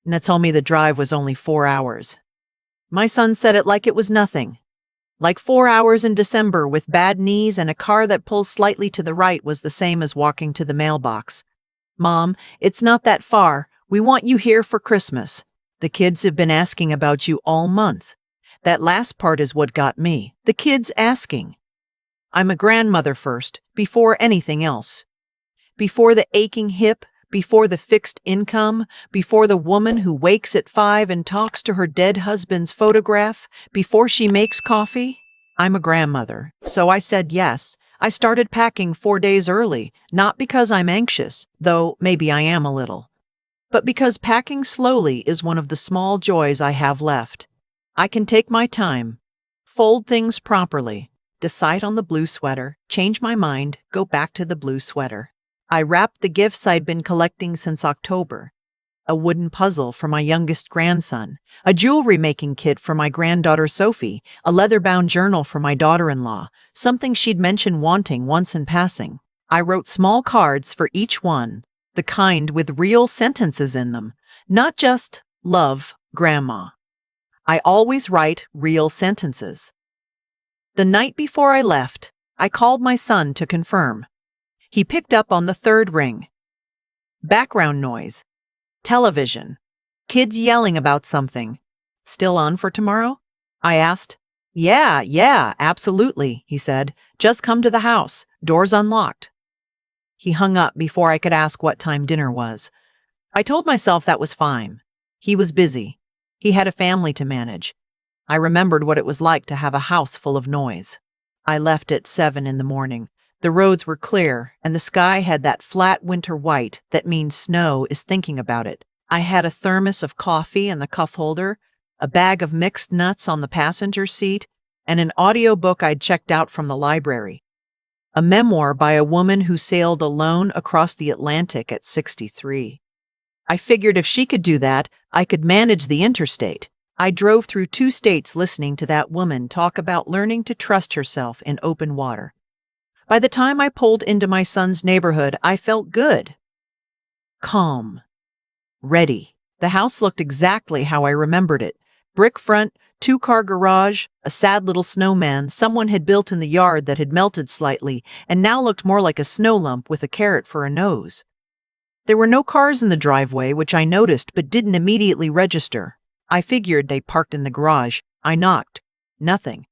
and told me the drive was only 4 hours. My son said it like it was nothing. Like 4 hours in December with bad knees and a car that pulls slightly to the right was the same as walking to the mailbox. Mom, it's not that far. We want you here for Christmas. The kids have been asking about you all month. That last part is what got me. The kids asking. I'm a grandmother first, before anything else. Before the aching hip, before the fixed income, before the woman who wakes at 5 and talks to her dead husband's photograph, before she makes coffee. I'm a grandmother, so I said yes. I started packing 4 days early, not because I'm anxious, though maybe I am a little, but because packing slowly is one of the small joys I have left. I can take my time, fold things properly, decide on the blue sweater, change my mind, go back to the blue sweater. I wrapped the gifts I'd been collecting since October. A wooden puzzle for my youngest grandson, a jewelry-making kit for my granddaughter Sophie, a leather-bound journal for my daughter-in-law, something she'd mentioned wanting once in passing. I wrote small cards for each one, the kind with real sentences in them, not just, "Love, Grandma." I always write real sentences. The night before I left, I called my son to confirm. He picked up on the third ring. Background noise. Television. Kids yelling about something. Still on for tomorrow? I asked. Yeah, absolutely, he said. Just come to the house. Door's unlocked. He hung up before I could ask what time dinner was. I told myself that was fine. He was busy. He had a family to manage. I remembered what it was like to have a house full of noise. I left at 7 in the morning. The roads were clear, and the sky had that flat winter white that means snow is thinking about it. I had a thermos of coffee in the cuff holder, a bag of mixed nuts on the passenger seat, and an audiobook I'd checked out from the library. A memoir by a woman who sailed alone across the Atlantic at 63. I figured if she could do that, I could manage the interstate. I drove through 2 states listening to that woman talk about learning to trust herself in open water. By the time I pulled into my son's neighborhood, I felt good. Calm. Ready. The house looked exactly how I remembered it. Brick front, 2-car garage, a sad little snowman someone had built in the yard that had melted slightly and now looked more like a snow lump with a carrot for a nose. There were no cars in the driveway, which I noticed but didn't immediately register. I figured they parked in the garage. I knocked. Nothing.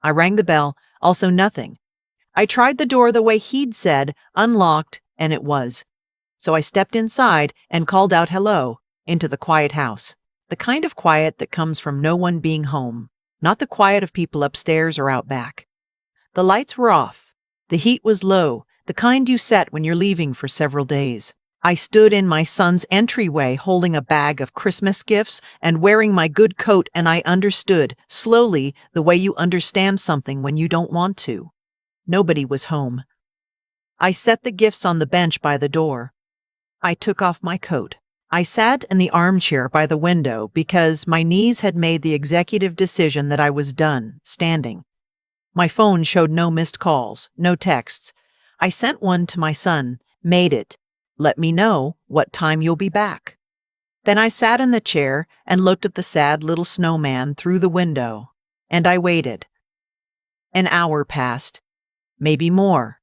I rang the bell. Also nothing. I tried the door the way he'd said, unlocked, and it was. So I stepped inside and called out hello into the quiet house. The kind of quiet that comes from no one being home, not the quiet of people upstairs or out back. The lights were off. The heat was low, the kind you set when you're leaving for several days. I stood in my son's entryway holding a bag of Christmas gifts and wearing my good coat, and I understood, slowly, the way you understand something when you don't want to. Nobody was home. I set the gifts on the bench by the door. I took off my coat. I sat in the armchair by the window because my knees had made the executive decision that I was done standing. My phone showed no missed calls, no texts. I sent one to my son, made it. Let me know what time you'll be back. Then I sat in the chair and looked at the sad little snowman through the window, and I waited. An hour passed. Maybe more.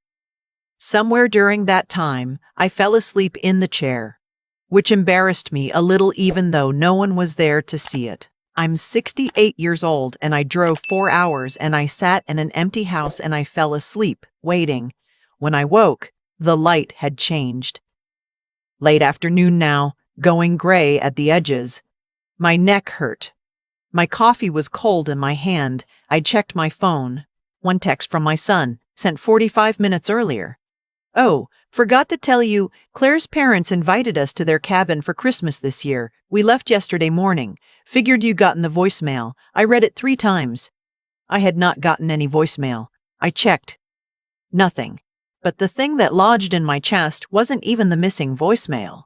Somewhere during that time, I fell asleep in the chair, which embarrassed me a little even though no one was there to see it. I'm 68 years old and I drove 4 hours and I sat in an empty house and I fell asleep, waiting. When I woke, the light had changed. Late afternoon now, going gray at the edges. My neck hurt. My coffee was cold in my hand. I checked my phone. One text from my son, sent 45 minutes earlier. Oh, forgot to tell you, Claire's parents invited us to their cabin for Christmas this year. We left yesterday morning. Figured you gotten the voicemail. I read it 3 times. I had not gotten any voicemail. I checked. Nothing. But the thing that lodged in my chest wasn't even the missing voicemail.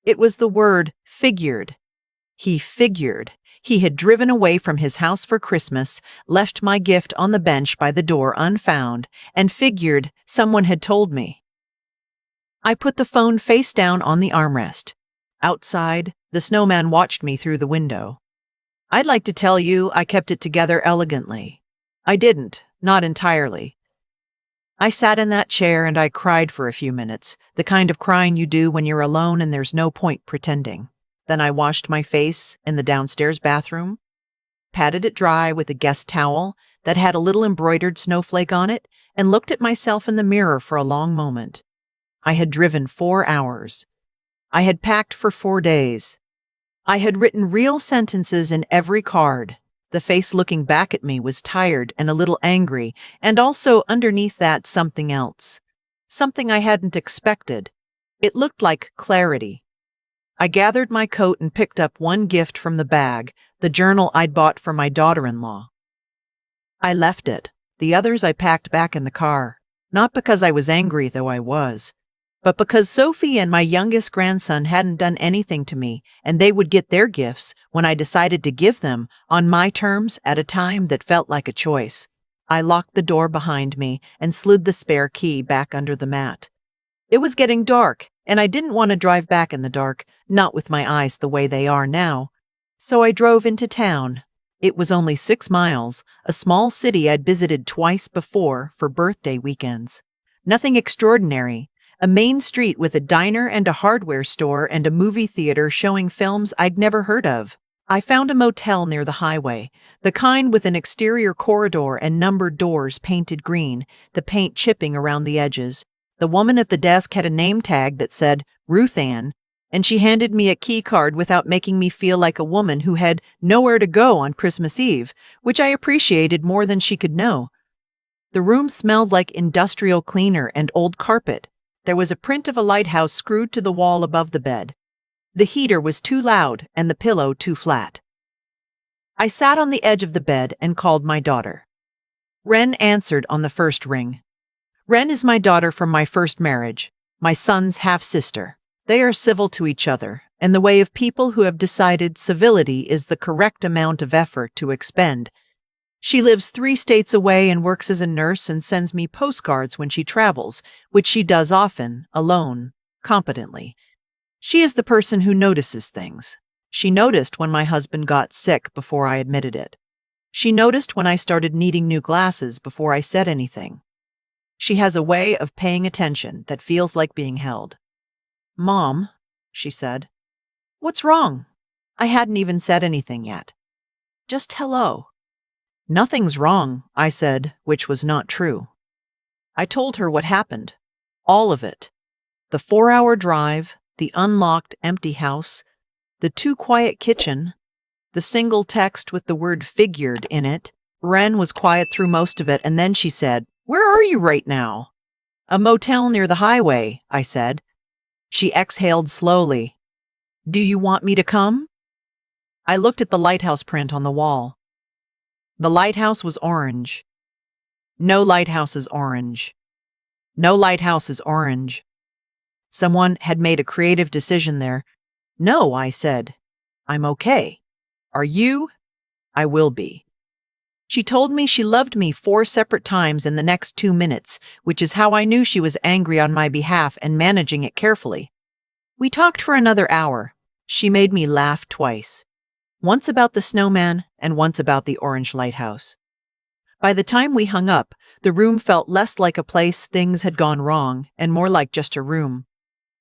It was the word figured. He figured. He had driven away from his house for Christmas, left my gift on the bench by the door unfound, and figured someone had told me. I put the phone face down on the armrest. Outside, The snowman watched me through the window. I'd like to tell you I kept it together elegantly. I didn't, not entirely. I sat in that chair and I cried for a few minutes, the kind of crying you do when you're alone and there's no point pretending. Then I washed my face in the downstairs bathroom, patted it dry with a guest towel that had a little embroidered snowflake on it, and looked at myself in the mirror for a long moment. I had driven 4 hours. I had packed for 4 days. I had written real sentences in every card. The face looking back at me was tired and a little angry, and also underneath that something else. Something I hadn't expected. It looked like clarity. I gathered my coat and picked up one gift from the bag, the journal I'd bought for my daughter-in-law. I left it. The others I packed back in the car. Not because I was angry, though I was, but because Sophie and my youngest grandson hadn't done anything to me, and they would get their gifts when I decided to give them on my terms at a time that felt like a choice. I locked the door behind me and slid the spare key back under the mat. It was getting dark, and I didn't want to drive back in the dark, not with my eyes the way they are now. So I drove into town. It was only 6 miles, a small city I'd visited twice before for birthday weekends. Nothing extraordinary. A main street with a diner and a hardware store and a movie theater showing films I'd never heard of. I found a motel near the highway, the kind with an exterior corridor and numbered doors painted green, the paint chipping around the edges. The woman at the desk had a name tag that said Ruth Ann, and she handed me a key card without making me feel like a woman who had nowhere to go on Christmas Eve, which I appreciated more than she could know. The room smelled like industrial cleaner and old carpet. There was a print of a lighthouse screwed to the wall above the bed. The heater was too loud and the pillow too flat. I sat on the edge of the bed and called my daughter. Wren answered on the first ring. Wren is my daughter from my first marriage, my son's half-sister. They are civil to each other, in the way of people who have decided civility is the correct amount of effort to expend. She lives 3 states away and works as a nurse and sends me postcards when she travels, which she does often, alone, competently. She is the person who notices things. She noticed when my husband got sick before I admitted it. She noticed when I started needing new glasses before I said anything. She has a way of paying attention that feels like being held. "Mom," she said. "What's wrong?" I hadn't even said anything yet. "Just hello." "Nothing's wrong," I said, which was not true. I told her what happened. All of it. The 4-hour drive, the unlocked, empty house, the too quiet kitchen, the single text with the word figured in it. Wren was quiet through most of it, and then she said, "Where are you right now?" "A motel near the highway," I said. She exhaled slowly. "Do you want me to come?" I looked at the lighthouse print on the wall. The lighthouse was orange. No lighthouse is orange. No lighthouse is orange. Someone had made a creative decision there. "No," I said. "I'm okay." "Are you?" "I will be." She told me she loved me 4 separate times in the next 2 minutes, which is how I knew she was angry on my behalf and managing it carefully. We talked for another hour. She made me laugh twice. Once about the snowman and once about the orange lighthouse. By the time we hung up, the room felt less like a place things had gone wrong and more like just a room.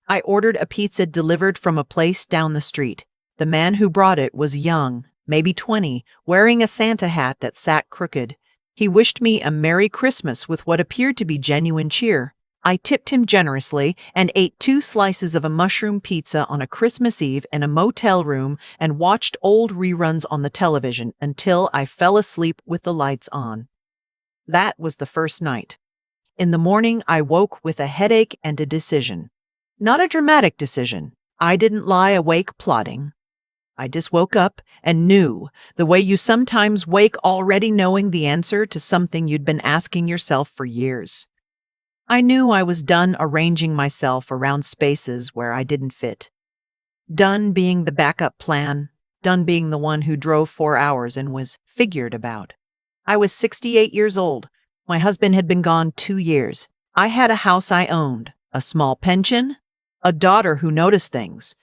I ordered a pizza delivered from a place down the street. The man who brought it was young, maybe 20, wearing a Santa hat that sat crooked. He wished me a Merry Christmas with what appeared to be genuine cheer. I tipped him generously and ate 2 slices of a mushroom pizza on a Christmas Eve in a motel room and watched old reruns on the television until I fell asleep with the lights on. That was the first night. In the morning, I woke with a headache and a decision. Not a dramatic decision. I didn't lie awake plotting. I just woke up and knew, the way you sometimes wake already knowing the answer to something you'd been asking yourself for years. I knew I was done arranging myself around spaces where I didn't fit. Done being the backup plan, done being the one who drove 4 hours and was figured about. I was 68 years old. My husband had been gone 2 years. I had a house I owned, a small pension, a daughter who noticed things.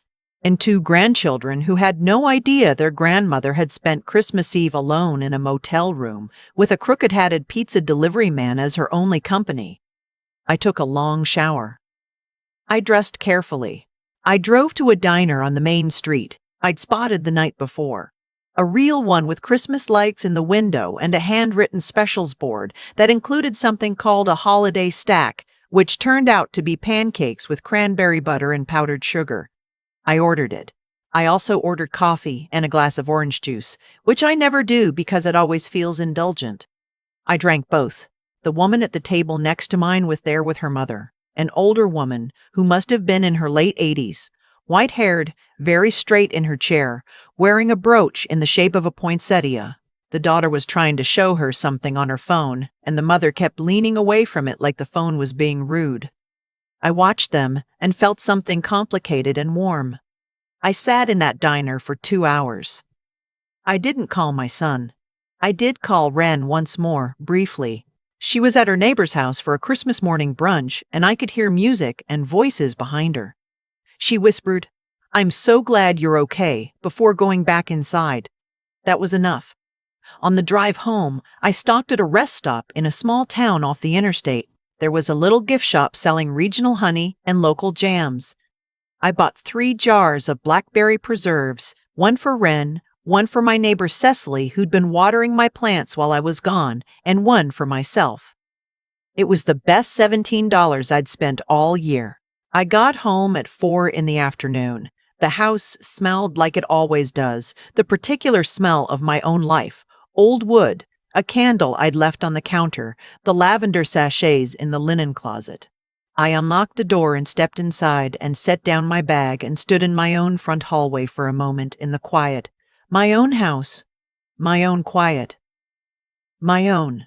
and two grandchildren who had no idea their grandmother had spent Christmas Eve alone in a motel room with a crooked-hatted pizza delivery man as her only company. I took a long shower. I dressed carefully. I drove to a diner on the main street I'd spotted the night before. A real one with Christmas lights in the window and a handwritten specials board that included something called a holiday stack, which turned out to be pancakes with cranberry butter and powdered sugar. I ordered it. I also ordered coffee and a glass of orange juice, which I never do because it always feels indulgent. I drank both. The woman at the table next to mine was there with her mother, an older woman who must have been in her late 80s, white-haired, very straight in her chair, wearing a brooch in the shape of a poinsettia. The daughter was trying to show her something on her phone, and the mother kept leaning away from it like the phone was being rude. I watched them and felt something complicated and warm. I sat in that diner for 2 hours. I didn't call my son. I did call Wren once more, briefly. She was at her neighbor's house for a Christmas morning brunch, and I could hear music and voices behind her. She whispered, "I'm so glad you're okay," before going back inside. That was enough. On the drive home, I stopped at a rest stop in a small town off the interstate. There was a little gift shop selling regional honey and local jams. I bought 3 jars of blackberry preserves, one for Wren, one for my neighbor Cecily, who'd been watering my plants while I was gone, and one for myself. It was the best $17 I'd spent all year. I got home at 4 in the afternoon. The house smelled like it always does, the particular smell of my own life: old wood, a candle I'd left on the counter, the lavender sachets in the linen closet. I unlocked the door and stepped inside and set down my bag and stood in my own front hallway for a moment in the quiet. My own house, my own quiet, my own.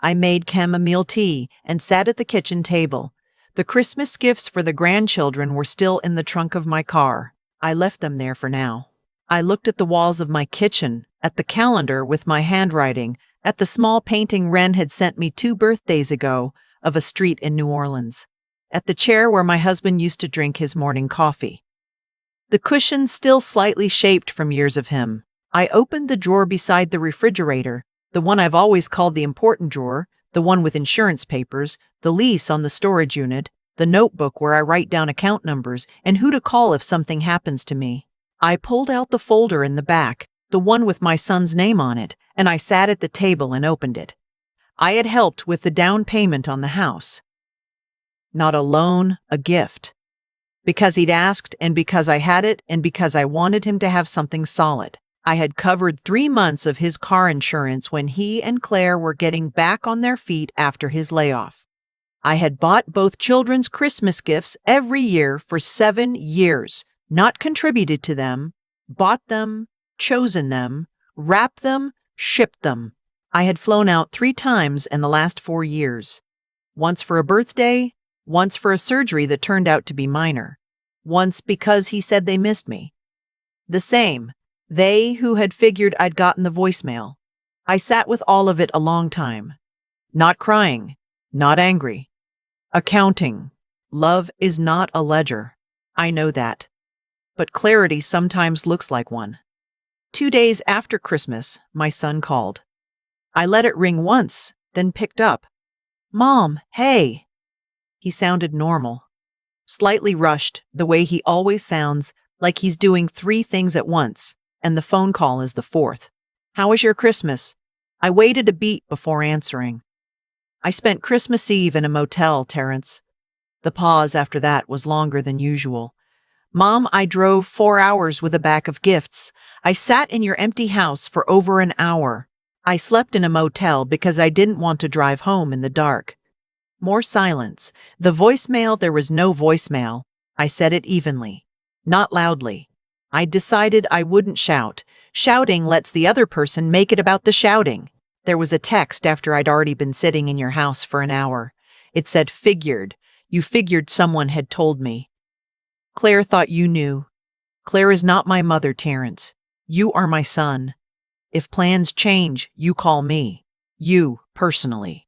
I made chamomile tea and sat at the kitchen table. The Christmas gifts for the grandchildren were still in the trunk of my car. I left them there for now. I looked at the walls of my kitchen, at the calendar with my handwriting, at the small painting Wren had sent me 2 birthdays ago of a street in New Orleans, at the chair where my husband used to drink his morning coffee. The cushion still slightly shaped from years of him. I opened the drawer beside the refrigerator, the one I've always called the important drawer, the one with insurance papers, the lease on the storage unit, the notebook where I write down account numbers and who to call if something happens to me. I pulled out the folder in the back, the one with my son's name on it, and I sat at the table and opened it. I had helped with the down payment on the house. Not a loan, a gift. Because he'd asked, and because I had it, and because I wanted him to have something solid. I had covered 3 months of his car insurance when he and Claire were getting back on their feet after his layoff. I had bought both children's Christmas gifts every year for 7 years, not contributed to them, bought them, chosen them, wrapped them, shipped them. I had flown out 3 times in the last 4 years. Once for a birthday, once for a surgery that turned out to be minor, once because he said they missed me. The same. They who had figured I'd gotten the voicemail. I sat with all of it a long time. Not crying, not angry. Accounting. Love is not a ledger. I know that. But clarity sometimes looks like one. 2 days after Christmas, my son called. I let it ring once, then picked up. "Mom, hey." He sounded normal. Slightly rushed, the way he always sounds, like he's doing 3 things at once, and the phone call is the 4th. "How was your Christmas?" I waited a beat before answering. "I spent Christmas Eve in a motel, Terrence." The pause after that was longer than usual. "Mom, I drove 4 hours with a bag of gifts. I sat in your empty house for over an hour. I slept in a motel because I didn't want to drive home in the dark." More silence. The voicemail, there was no voicemail. I said it evenly, not loudly. I decided I wouldn't shout. Shouting lets the other person make it about the shouting. There was a text after I'd already been sitting in your house for an hour. It said, "Figured. You figured someone had told me. Claire thought you knew. Claire is not my mother, Terrence. You are my son. If plans change, you call me. You, personally."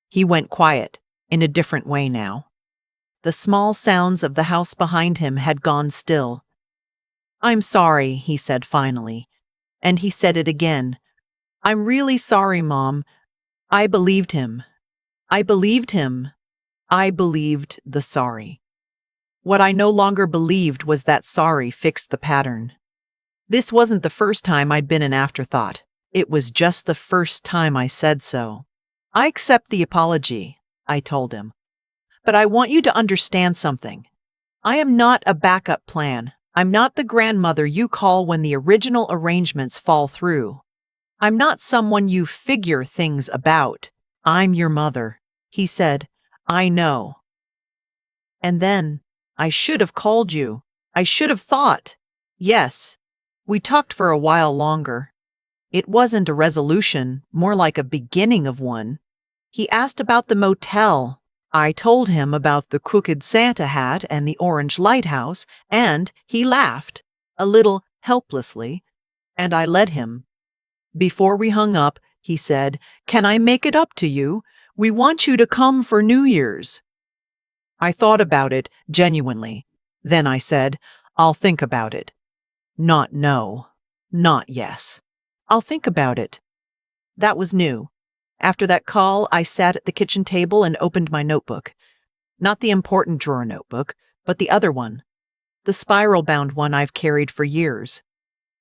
He went quiet, in a different way now. The small sounds of the house behind him had gone still. I'm sorry, he said finally. And he said it again. I'm really sorry, Mom. I believed him. I believed him. I believed the sorry. What I no longer believed was that sorry fixed the pattern. This wasn't the first time I'd been an afterthought. It was just the first time I said so. I accept the apology, I told him. But I want you to understand something. I am not a backup plan. I'm not the grandmother you call when the original arrangements fall through. I'm not someone you figure things about. I'm your mother. He said, I know. And then, I should have called you. I should have thought. Yes. We talked for a while longer. It wasn't a resolution, more like a beginning of one. He asked about the motel. I told him about the crooked Santa hat and the orange lighthouse, and he laughed, a little helplessly, and I let him. Before we hung up, he said, Can I make it up to you? We want you to come for New Year's. I thought about it, genuinely. Then I said, I'll think about it. Not no. Not yes. I'll think about it. That was new. After that call, I sat at the kitchen table and opened my notebook. Not the important drawer notebook, but the other one. The spiral-bound one I've carried for years.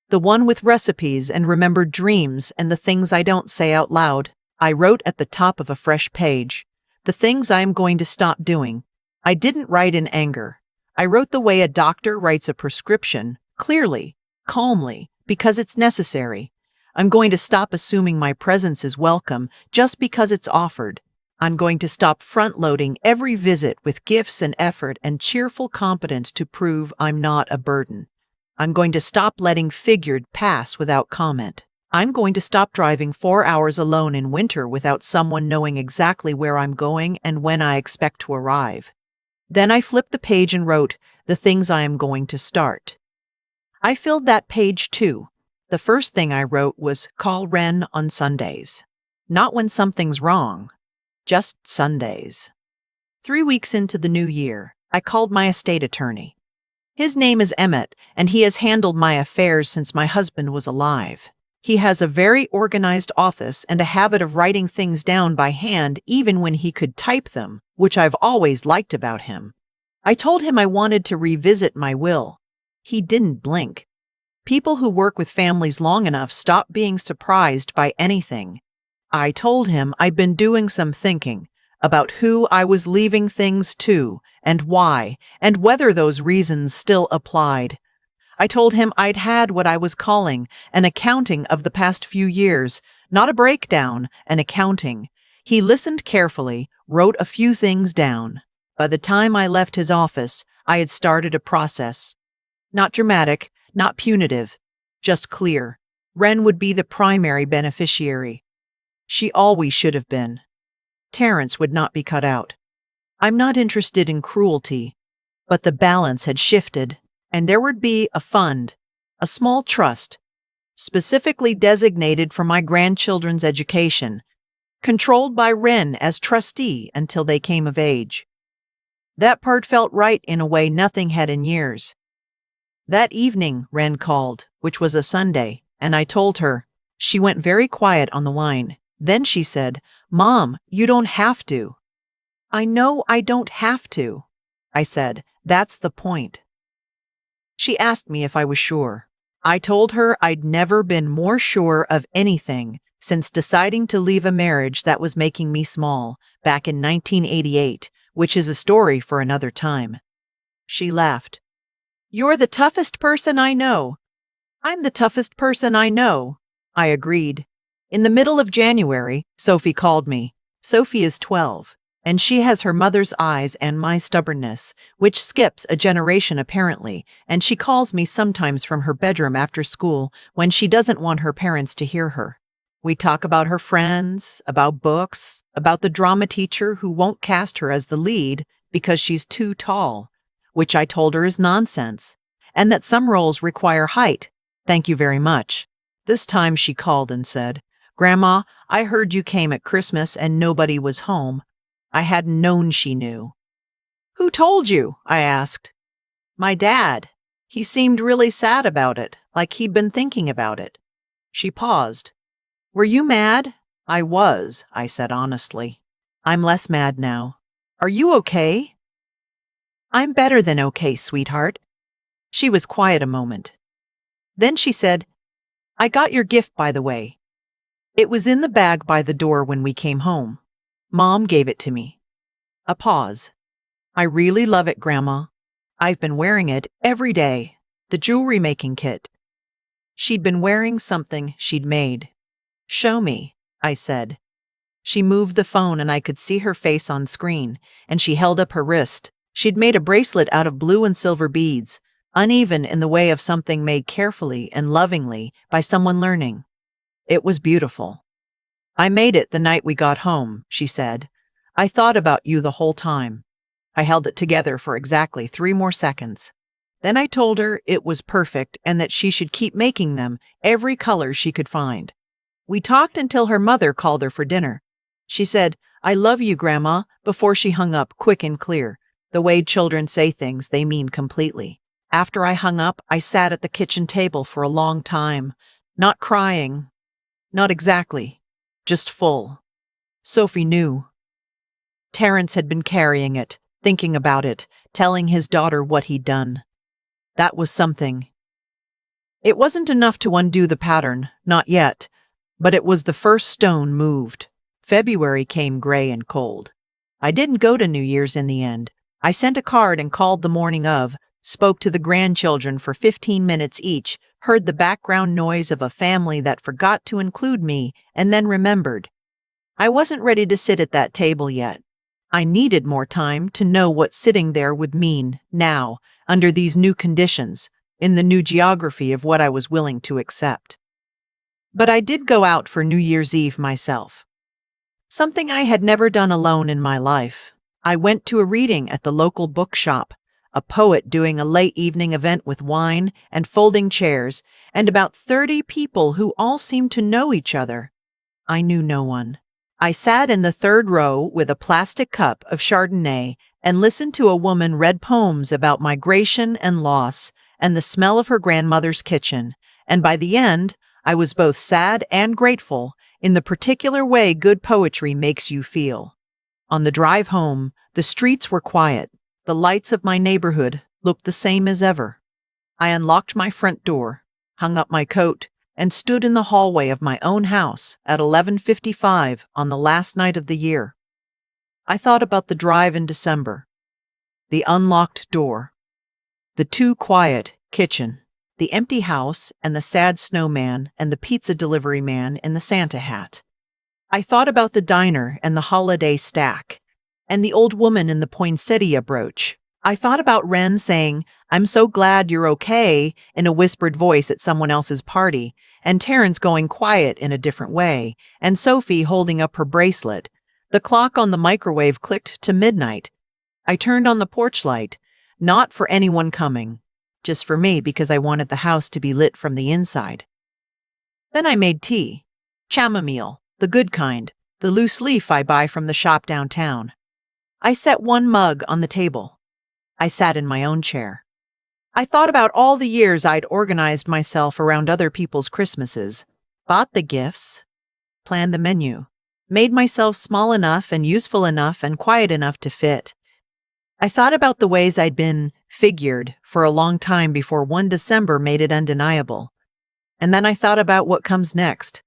The one with recipes and remembered dreams and the things I don't say out loud. I wrote at the top of a fresh page. The things I am going to stop doing. I didn't write in anger. I wrote the way a doctor writes a prescription, clearly, calmly, because it's necessary. I'm going to stop assuming my presence is welcome just because it's offered. I'm going to stop front-loading every visit with gifts and effort and cheerful competence to prove I'm not a burden. I'm going to stop letting figured pass without comment. I'm going to stop driving 4 hours alone in winter without someone knowing exactly where I'm going and when I expect to arrive. Then I flipped the page and wrote the things I am going to start. I filled that page too. The first thing I wrote was call Ren on Sundays. Not when something's wrong, just Sundays. 3 weeks into the new year, I called my estate attorney. His name is Emmett, and he has handled my affairs since my husband was alive. He has a very organized office and a habit of writing things down by hand even when he could type them, which I've always liked about him. I told him I wanted to revisit my will. He didn't blink. People who work with families long enough stop being surprised by anything. I told him I'd been doing some thinking about who I was leaving things to and why, and whether those reasons still applied. I told him I'd had what I was calling an accounting of the past few years, not a breakdown, an accounting. He listened carefully, wrote a few things down. By the time I left his office, I had started a process. Not dramatic, not punitive, just clear. Ren would be the primary beneficiary. She always should have been. Terrence would not be cut out. I'm not interested in cruelty, but the balance had shifted, and there would be a fund, a small trust, specifically designated for my grandchildren's education, controlled by Ren as trustee until they came of age. That part felt right in a way nothing had in years. That evening, Ren called, which was a Sunday, and I told her. She went very quiet on the line. Then she said, Mom, you don't have to. I know I don't have to. I said, that's the point. She asked me if I was sure. I told her I'd never been more sure of anything since deciding to leave a marriage that was making me small back in 1988, which is a story for another time. She laughed. You're the toughest person I know. I'm the toughest person I know, I agreed. In the middle of January, Sophie called me. Sophie is 12, and she has her mother's eyes and my stubbornness, which skips a generation apparently, and she calls me sometimes from her bedroom after school when she doesn't want her parents to hear her. We talk about her friends, about books, about the drama teacher who won't cast her as the lead because she's too tall, which I told her is nonsense, and that some roles require height. Thank you very much. This time she called and said, Grandma, I heard you came at Christmas and nobody was home. I hadn't known she knew. Who told you? I asked. My dad. He seemed really sad about it, like he'd been thinking about it. She paused. Were you mad? I was, I said honestly. I'm less mad now. Are you okay? I'm better than okay, sweetheart. She was quiet a moment. Then she said, I got your gift, by the way. It was in the bag by the door when we came home. Mom gave it to me. A pause. I really love it, Grandma. I've been wearing it every day. The jewelry making kit. She'd been wearing something she'd made. Show me, I said. She moved the phone and I could see her face on screen, and she held up her wrist. She'd made a bracelet out of blue and silver beads, uneven in the way of something made carefully and lovingly by someone learning. It was beautiful. I made it the night we got home, she said. I thought about you the whole time. I held it together for exactly 3 more seconds. Then I told her it was perfect and that she should keep making them, every color she could find. We talked until her mother called her for dinner. She said, I love you, Grandma, before she hung up, quick and clear, the way children say things they mean completely. After I hung up, I sat at the kitchen table for a long time, not crying, not exactly, just full. Sophie knew. Terrence had been carrying it, thinking about it, telling his daughter what he'd done. That was something. It wasn't enough to undo the pattern, not yet, but it was the first stone moved. February came gray and cold. I didn't go to New Year's in the end. I sent a card and called the morning of, spoke to the grandchildren for 15 minutes each, heard the background noise of a family that forgot to include me, and then remembered. I wasn't ready to sit at that table yet. I needed more time to know what sitting there would mean now, under these new conditions, in the new geography of what I was willing to accept. But I did go out for New Year's Eve myself. Something I had never done alone in my life. I went to a reading at the local bookshop, a poet doing a late evening event with wine and folding chairs, and about 30 people who all seemed to know each other. I knew no one. I sat in the 3rd row with a plastic cup of Chardonnay and listened to a woman read poems about migration and loss and the smell of her grandmother's kitchen, and by the end, I was both sad and grateful in the particular way good poetry makes you feel. On the drive home, the streets were quiet. The lights of my neighborhood looked the same as ever. I unlocked my front door, hung up my coat, and stood in the hallway of my own house at 11:55 on the last night of the year. I thought about the drive in December, the unlocked door, the too quiet kitchen, the empty house and the sad snowman and the pizza delivery man in the Santa hat. I thought about the diner and the holiday stack, and the old woman in the poinsettia brooch. I thought about Ren saying, I'm so glad you're okay, in a whispered voice at someone else's party, and Terrence going quiet in a different way, and Sophie holding up her bracelet. The clock on the microwave clicked to midnight. I turned on the porch light, not for anyone coming, just for me because I wanted the house to be lit from the inside. Then I made tea. Chamomile, the good kind, the loose leaf I buy from the shop downtown. I set one mug on the table. I sat in my own chair. I thought about all the years I'd organized myself around other people's Christmases, bought the gifts, planned the menu, made myself small enough and useful enough and quiet enough to fit. I thought about the ways I'd been figured for a long time before one December made it undeniable. And then I thought about what comes next.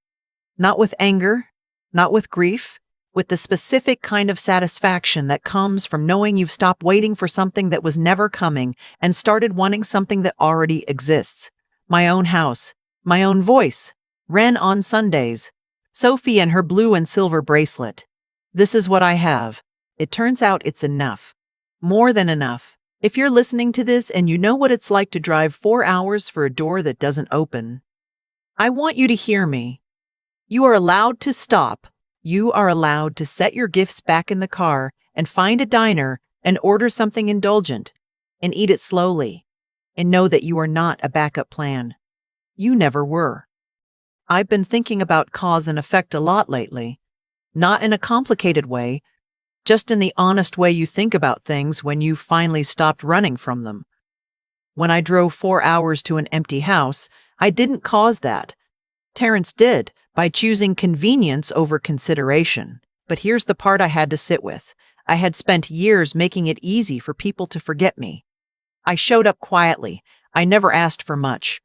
Not with anger, not with grief, with the specific kind of satisfaction that comes from knowing you've stopped waiting for something that was never coming and started wanting something that already exists. My own house, my own voice, Ren on Sundays, Sophie and her blue and silver bracelet. This is what I have. It turns out it's enough. More than enough. If you're listening to this and you know what it's like to drive 4 hours for a door that doesn't open, I want you to hear me. You are allowed to stop. You are allowed to set your gifts back in the car and find a diner and order something indulgent and eat it slowly and know that you are not a backup plan. You never were. I've been thinking about cause and effect a lot lately, not in a complicated way, just in the honest way you think about things when you've finally stopped running from them. When I drove 4 hours to an empty house, I didn't cause that. Terrence did, by choosing convenience over consideration. But here's the part I had to sit with. I had spent years making it easy for people to forget me. I showed up quietly. I never asked for much.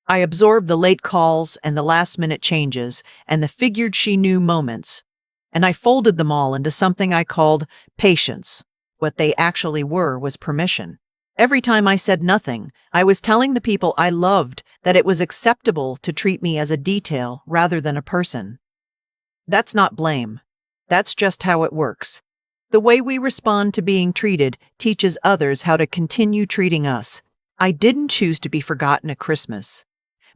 I absorbed the late calls and the last-minute changes and the figured-she-knew moments, and I folded them all into something I called patience. What they actually were was permission. Every time I said nothing, I was telling the people I loved that it was acceptable to treat me as a detail rather than a person. That's not blame. That's just how it works. The way we respond to being treated teaches others how to continue treating us. I didn't choose to be forgotten at Christmas,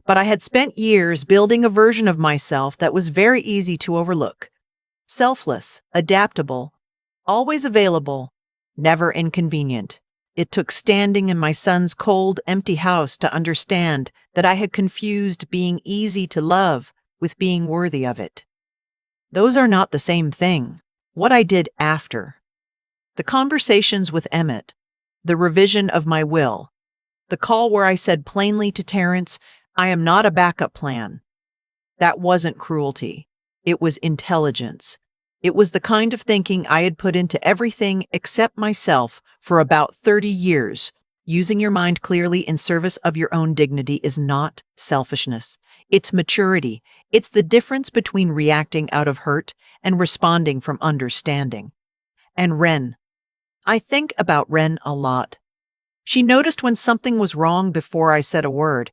but I had spent years building a version of myself that was very easy to overlook. Selfless, adaptable, always available, never inconvenient. It took standing in my son's cold, empty house to understand that I had confused being easy to love with being worthy of it. Those are not the same thing. What I did after. The conversations with Emmett, the revision of my will, the call where I said plainly to Terrence, I am not a backup plan. That wasn't cruelty. It was intelligence. It was the kind of thinking I had put into everything except myself for about 30 years. Using your mind clearly in service of your own dignity is not selfishness. It's maturity. It's the difference between reacting out of hurt and responding from understanding. And Ren. I think about Ren a lot. She noticed when something was wrong before I said a word.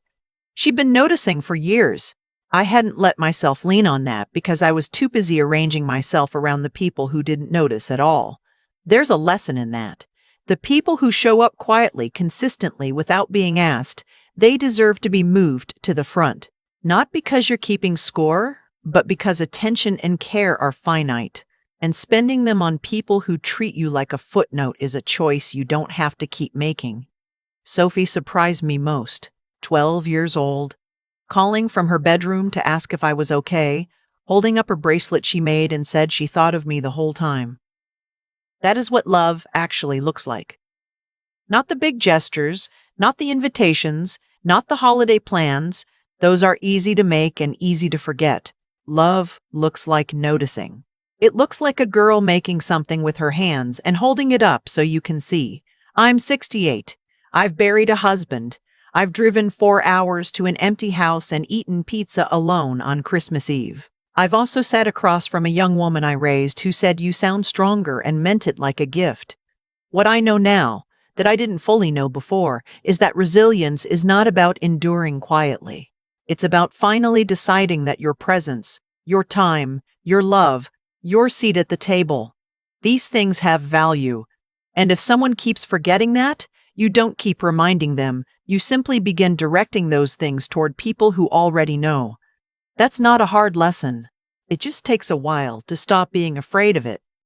She'd been noticing for years. I hadn't let myself lean on that because I was too busy arranging myself around the people who didn't notice at all. There's a lesson in that. The people who show up quietly, consistently, without being asked, they deserve to be moved to the front. Not because you're keeping score, but because attention and care are finite, and spending them on people who treat you like a footnote is a choice you don't have to keep making. Sophie surprised me most. 12 years old, calling from her bedroom to ask if I was okay, holding up a bracelet she made and said she thought of me the whole time. That is what love actually looks like. Not the big gestures, not the invitations, not the holiday plans. Those are easy to make and easy to forget. Love looks like noticing. It looks like a girl making something with her hands and holding it up so you can see. I'm 68. I've buried a husband. I've driven 4 hours to an empty house and eaten pizza alone on Christmas Eve. I've also sat across from a young woman I raised who said, "You sound stronger," and meant it like a gift. What I know now, that I didn't fully know before, is that resilience is not about enduring quietly. It's about finally deciding that your presence, your time, your love, your seat at the table, these things have value. And if someone keeps forgetting that, you don't keep reminding them. You simply begin directing those things toward people who already know. That's not a hard lesson. It just takes a while to stop being afraid of it.